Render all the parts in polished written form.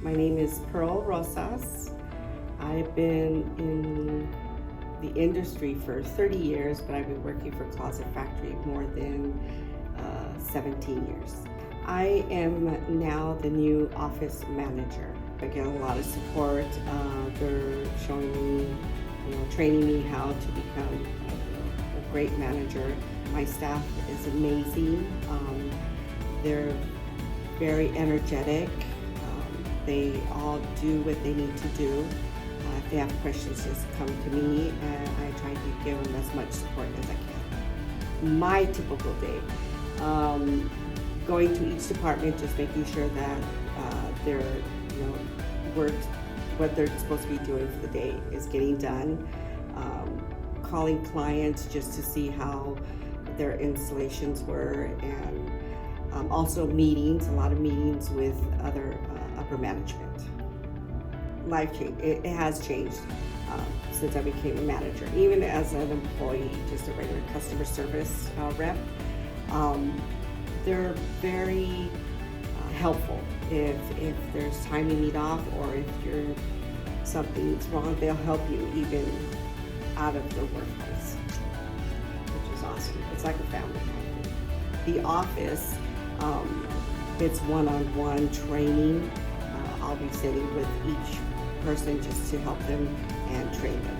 My name is Pearl Rosas. I've been in the industry for 30 years, but I've been working for Closet Factory more than 17 years. I am now the new office manager. I get a lot of support. They're showing me, training me how to become a great manager. My staff is amazing. They're very energetic. They all do what they need to do. If they have questions, just come to me, and I try to give them as much support as I can. My typical day, going to each department, just making sure that their work, what they're supposed to be doing for the day, is getting done. Calling clients just to see how their installations were, and also meetings, a lot of meetings with other upper management. Life change, it has changed since I became a manager. Even as an employee, just a regular customer service rep, they're very helpful. If there's time you need off, or if something's wrong, they'll help you even out of the workplace, which is awesome. It's like a family. The office, it's one-on-one training. I'll be sitting with each person just to help them and train them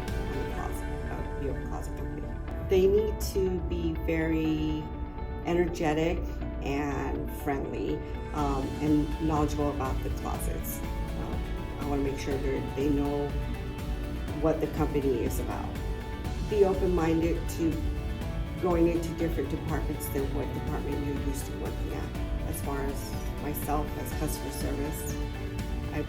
on the closet company. They need to be very energetic and friendly and knowledgeable about the closets. I want to make sure they know what the company is about. Be open-minded to going into different departments than what department you're used to working at. As far as myself as customer service, I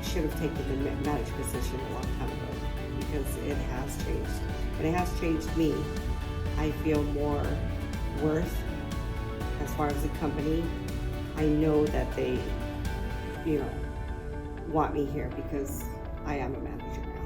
should have taken the manager position a long time ago, because it has changed. And it has changed me. I feel more worth as far as the company. I know that they, want me here because I am a manager now.